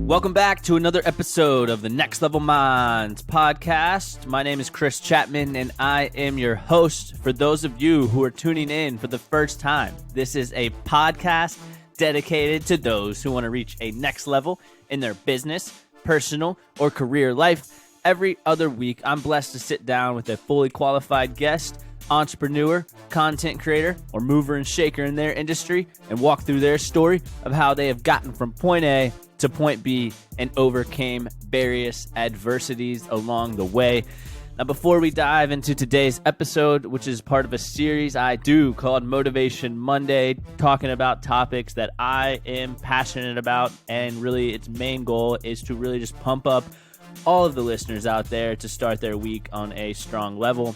Welcome back to another episode of the Next Level Minds podcast. My name is Chris Chapman, and I am your host. For those of you who are tuning in for the first time, this is a podcast dedicated to those who want to reach a next level in their business, personal, or career life. Every other week, I'm blessed to sit down with a fully qualified guest, entrepreneur, content creator, or mover and shaker in their industry and walk through their story of how they have gotten from point A to point B and overcame various adversities along the way. Now, before we dive into today's episode, which is part of a series I do called Motivation Monday, talking about topics that I am passionate about, and really its main goal is to really just pump up all of the listeners out there to start their week on a strong level.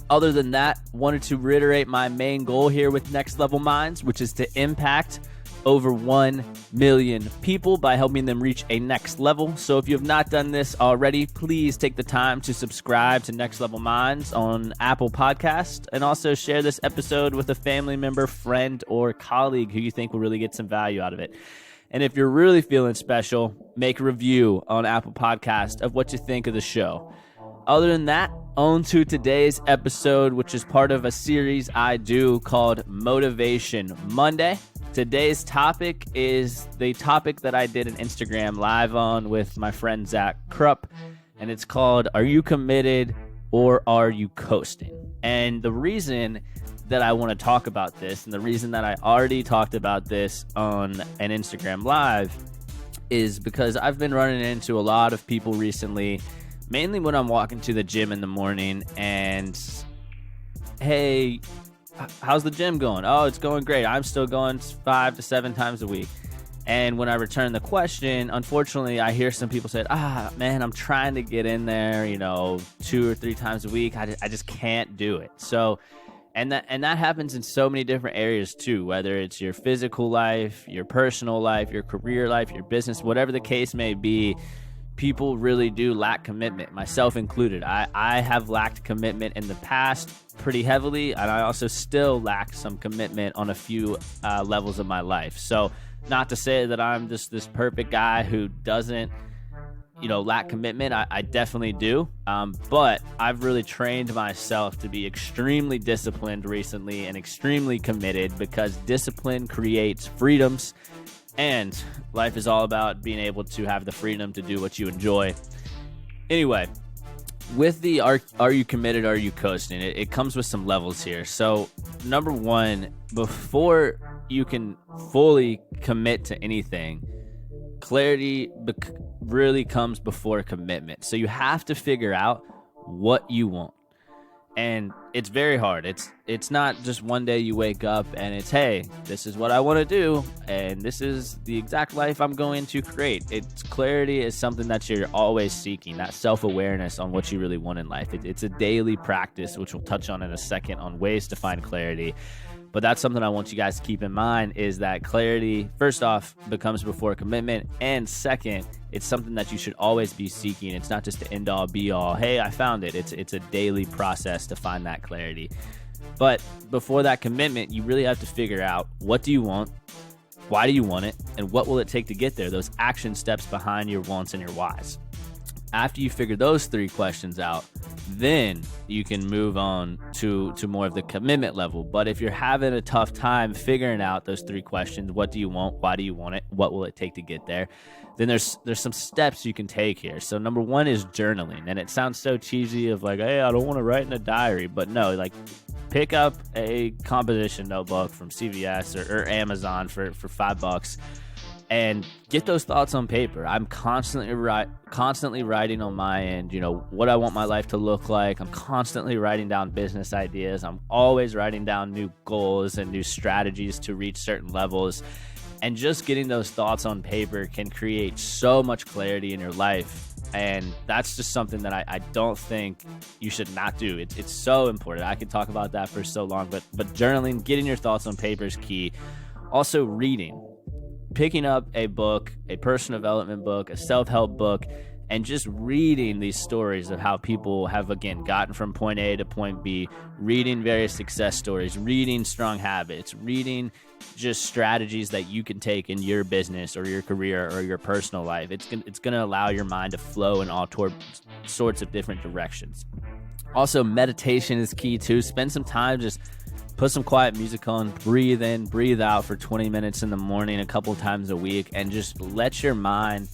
Other than that, wanted to reiterate my main goal here with Next Level Minds, which is to impact over 1 million people by helping them reach a next level. So if you have not done this already, please take the time to subscribe to Next Level Minds on Apple Podcast, and also share this episode with a family member, friend, or colleague who you think will really get some value out of it. And if you're really feeling special, make a review on Apple Podcast of what you think of the show. Other than that, on to today's episode, which is part of a series I do called Motivation Monday. Today's topic is the topic that I did an Instagram live on with my friend Zach Krupp, and it's called, Are You Committed or Are You Coasting? And the reason that I want to talk about this, and the reason that I already talked about this on an Instagram live, is because I've been running into a lot of people recently, mainly when I'm walking to the gym in the morning, and hey, how's the gym going? Oh, it's going great. I'm still going 5 to 7 times a week. And when I return the question, unfortunately, I hear some people say, man, I'm trying to get in there, 2 or 3 times a week. I just can't do it. So, and that happens in so many different areas too, whether it's your physical life, your personal life, your career life, your business, whatever the case may be. People really do lack commitment, myself included. I have lacked commitment in the past pretty heavily, and I also still lack some commitment on a few levels of my life. So not to say that I'm just this perfect guy who doesn't, lack commitment. I definitely do. But I've really trained myself to be extremely disciplined recently and extremely committed, because discipline creates freedoms. And life is all about being able to have the freedom to do what you enjoy. Anyway, with the are you committed, are you coasting, it comes with some levels here. So number one, before you can fully commit to anything, clarity really comes before commitment. So you have to figure out what you want. And it's very hard. It's not just one day you wake up and it's, hey, this is what I want to do, and this is the exact life I'm going to create. Clarity is something that you're always seeking, that self-awareness on what you really want in life. It's a daily practice, which we'll touch on in a second, on ways to find clarity. But that's something I want you guys to keep in mind, is that clarity, first off, becomes before commitment. And second, it's something that you should always be seeking. It's not just the end all be all. Hey, I found it. It's a daily process to find that clarity. But before that commitment, you really have to figure out, what do you want? Why do you want it? And what will it take to get there? Those action steps behind your wants and your whys. After you figure those 3 questions out, then you can move on to more of the commitment level. But if you're having a tough time figuring out those 3 questions, what do you want? Why do you want it? What will it take to get there? Then there's some steps you can take here. So number 1 is journaling. And it sounds so cheesy of like, hey, I don't want to write in a diary. But no, like, pick up a composition notebook from CVS or Amazon for $5. And get those thoughts on paper. I'm constantly writing on my end, what I want my life to look like. I'm constantly writing down business ideas. I'm always writing down new goals and new strategies to reach certain levels. And just getting those thoughts on paper can create so much clarity in your life. And that's just something that I don't think you should not do. It's so important. I could talk about that for so long, but journaling, getting your thoughts on paper is key. Also, reading. Picking up a book, a personal development book, a self-help book, and just reading these stories of how people have, again, gotten from point A to point B, reading various success stories, reading strong habits, reading just strategies that you can take in your business or your career or your personal life. It's going to allow your mind to flow in all sorts of different directions. Also, meditation is key too. Spend some time, just put some quiet music on, breathe in, breathe out for 20 minutes in the morning a couple times a week, and just let your mind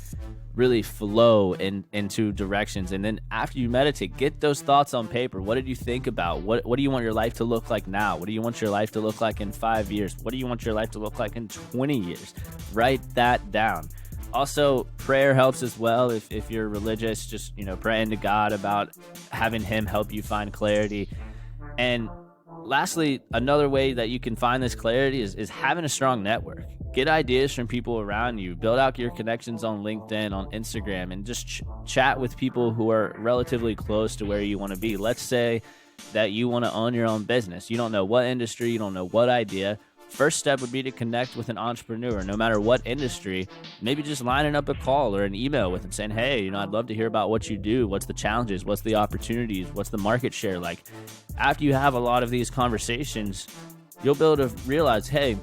really flow into directions. And then after you meditate, get those thoughts on paper. What did you think about? What do you want your life to look like now? What do you want your life to look like in 5 years? What do you want your life to look like in 20 years? Write that down. Also, prayer helps as well. If you're religious, just, praying to God about having him help you find clarity. And lastly, another way that you can find this clarity is having a strong network. Get ideas from people around you. Build out your connections on LinkedIn, on Instagram, and just chat with people who are relatively close to where you want to be. Let's say that you want to own your own business. You don't know what industry, you don't know what idea. First step would be to connect with an entrepreneur, no matter what industry. Maybe just lining up a call or an email with them saying, hey, I'd love to hear about what you do. What's the challenges? What's the opportunities? What's the market share like? After you have a lot of these conversations, you'll be able to realize, hey,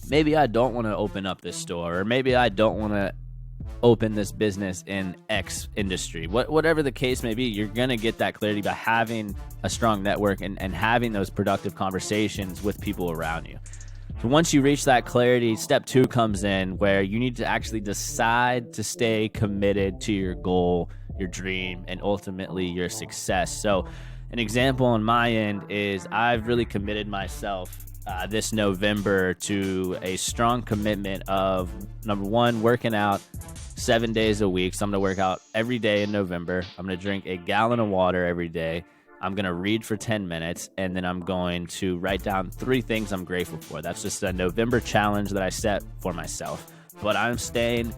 maybe I don't want to open up this store, or maybe I don't want to open this business in X industry. Whatever the case may be, you're going to get that clarity by having a strong network and having those productive conversations with people around you. So once you reach that clarity, step 2 comes in, where you need to actually decide to stay committed to your goal, your dream, and ultimately your success. So an example on my end is I've really committed myself this November to a strong commitment of, number 1, working out 7 days a week. So I'm going to work out every day in November. I'm going to drink a gallon of water every day. I'm going to read for 10 minutes, and then I'm going to write down 3 things I'm grateful for. That's just a November challenge that I set for myself. But I'm staying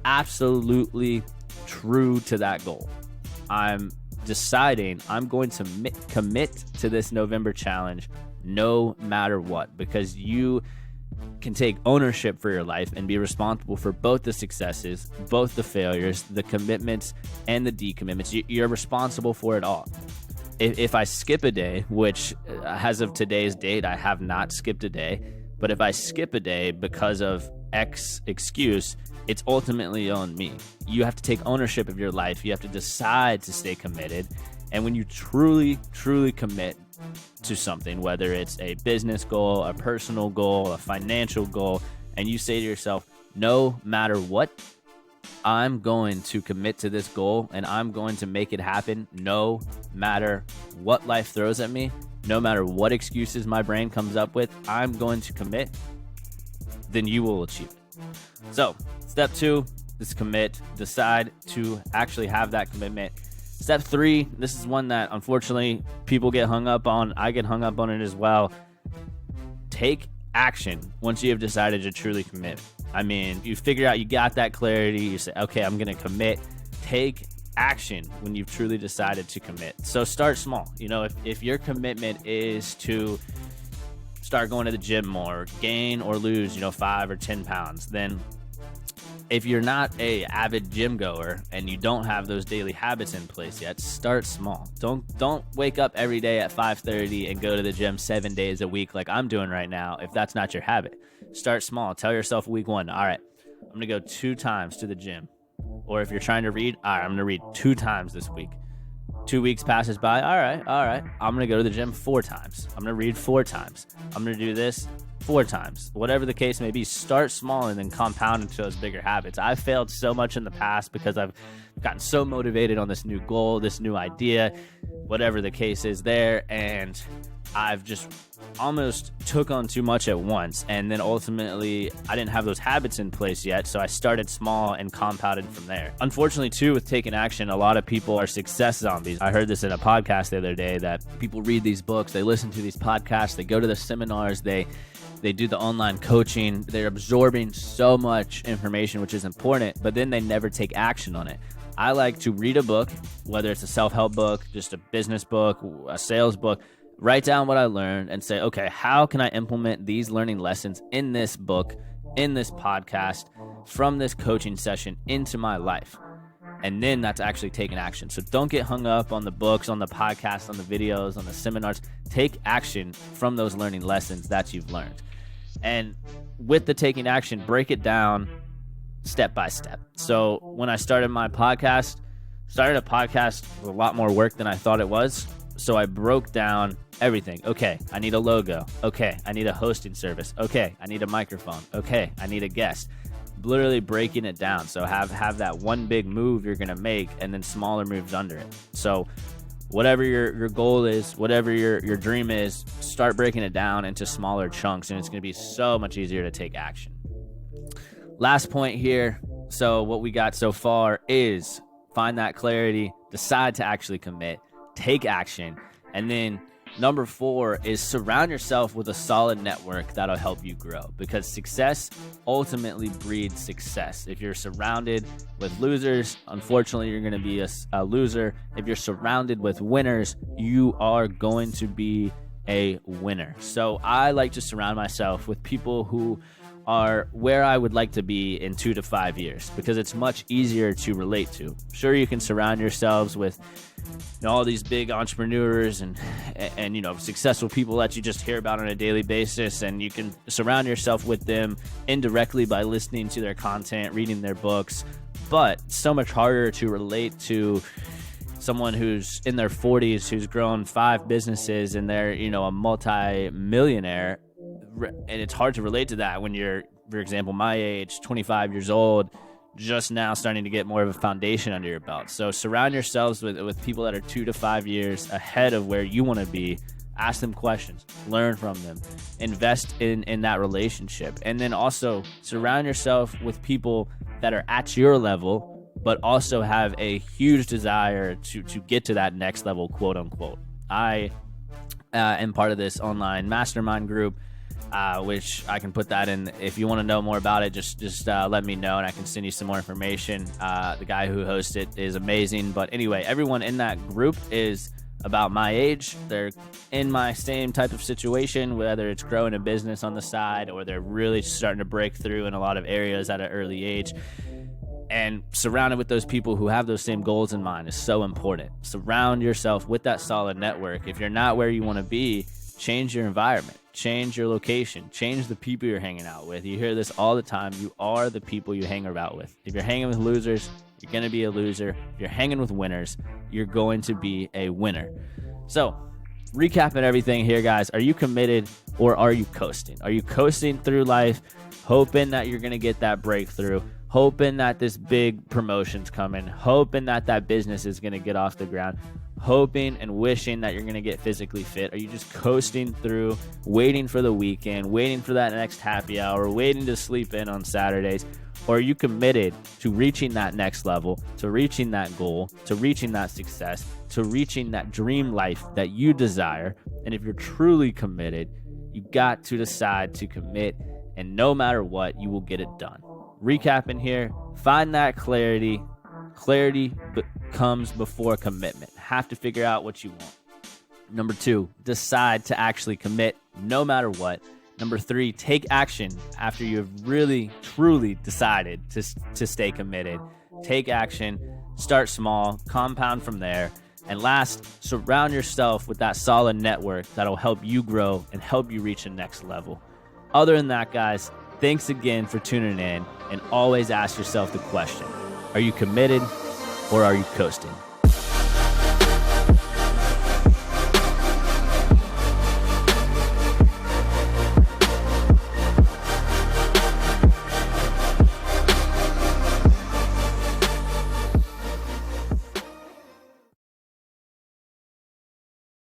absolutely true to that goal. I'm deciding I'm going to commit to this November challenge no matter what, because you can take ownership for your life and be responsible for both the successes, both the failures, the commitments, and the decommitments. You're responsible for it all. If I skip a day, which as of today's date, I have not skipped a day, but if I skip a day because of X excuse, it's ultimately on me. You have to take ownership of your life. You have to decide to stay committed. And when you truly, truly commit to something, whether it's a business goal, a personal goal, a financial goal, and you say to yourself, no matter what, I'm going to commit to this goal and I'm going to make it happen no matter what life throws at me, no matter what excuses my brain comes up with, I'm going to commit, then you will achieve it. So, step 2 is commit. Decide to actually have that commitment. Step 3, this is one that unfortunately people get hung up on. I get hung up on it as well. Take action once you have decided to truly commit. I mean, you figure out you got that clarity. You say, okay, I'm going to commit. Take action when you've truly decided to commit. So start small. If your commitment is to start going to the gym more, gain or lose, 5 or 10 pounds, then if you're not a avid gym goer and you don't have those daily habits in place yet, start small. Don't wake up every day at 5:30 and go to the gym 7 days a week like I'm doing right now if that's not your habit. Start small. Tell yourself week 1, all right, I'm going to go 2 times to the gym. Or if you're trying to read, all right, I'm going to read 2 times this week. 2 weeks passes by, all right, I'm going to go to the gym 4 times. I'm going to read 4 times. I'm going to do this 4 times. Whatever the case may be, start small and then compound into those bigger habits. I've failed so much in the past because I've gotten so motivated on this new goal, this new idea, whatever the case is there, and I've just almost took on too much at once, and then ultimately I didn't have those habits in place yet, so I started small and compounded from there. Unfortunately, too, with taking action, a lot of people are success zombies. I heard this in a podcast the other day that people read these books, they listen to these podcasts, they go to the seminars, they do the online coaching, they're absorbing so much information, which is important, but then they never take action on it. I like to read a book, whether it's a self-help book, just a business book, a sales book, write down what I learned and say, okay, how can I implement these learning lessons in this book, in this podcast, from this coaching session into my life? And then that's actually taking action. So don't get hung up on the books, on the podcasts, on the videos, on the seminars. Take action from those learning lessons that you've learned. And with the taking action, break it down step by step. So when I started my podcast, a podcast with a lot more work than I thought it was. So I broke down everything. Okay, I need a logo. Okay, I need a hosting service. Okay, I need a microphone. Okay, I need a guest. Literally breaking it down. So have that one big move you're gonna make, and then smaller moves under it. So whatever your goal is, whatever your dream is, start breaking it down into smaller chunks, and it's gonna be so much easier to take action. Last point here. So what we got so far is find that clarity, decide to actually commit, take action, and then number 4 is surround yourself with a solid network that'll help you grow, because success ultimately breeds success. If you're surrounded with losers, unfortunately, you're going to be a loser. If you're surrounded with winners, you are going to be a winner. So I like to surround myself with people who are where I would like to be in 2 to 5 years, because it's much easier to relate to. Sure, you can surround yourselves with all these big entrepreneurs and successful people that you just hear about on a daily basis, and you can surround yourself with them indirectly by listening to their content, reading their books. But it's so much harder to relate to someone who's in their 40s, who's grown 5 businesses, and they're a multi-millionaire. And it's hard to relate to that when you're, for example, my age, 25 years old, just now starting to get more of a foundation under your belt. So surround yourselves with people that are 2 to 5 years ahead of where you want to be. Ask them questions, learn from them, invest in that relationship. And then also surround yourself with people that are at your level, but also have a huge desire to get to that next level, quote unquote. I am part of this online mastermind group, which I can put that in. If you want to know more about it, just let me know and I can send you some more information. The guy who hosts it is amazing. But anyway, everyone in that group is about my age. They're in my same type of situation, whether it's growing a business on the side or they're really starting to break through in a lot of areas at an early age. And surrounded with those people who have those same goals in mind is so important. Surround yourself with that solid network. If you're not where you want to be, change your environment, change your location, change the people you're hanging out with. You hear this all the time. You are the people you hang about with. If you're hanging with losers, you're going to be a loser. If you're hanging with winners, you're going to be a winner. So, recapping everything here, guys, are you committed or are you coasting? Are you coasting through life, hoping that you're going to get that breakthrough, hoping that this big promotion's coming, hoping that that business is going to get off the ground, hoping and wishing that you're going to get physically fit? Are you just coasting through, waiting for the weekend, waiting for that next happy hour, waiting to sleep in on Saturdays? Or are you committed to reaching that next level, to reaching that goal, to reaching that success, to reaching that dream life that you desire? And if you're truly committed, you got to decide to commit, and no matter what, you will get it done. Recapping here, find that clarity. Clarity comes before commitment. Have to figure out what you want. Number 2, decide to actually commit no matter what. Number 3, take action after you have really, truly decided to stay committed. Take action, start small, compound from there. And last, surround yourself with that solid network that'll help you grow and help you reach the next level. Other than that, guys, thanks again for tuning in, and always ask yourself the question, are you committed or are you coasting?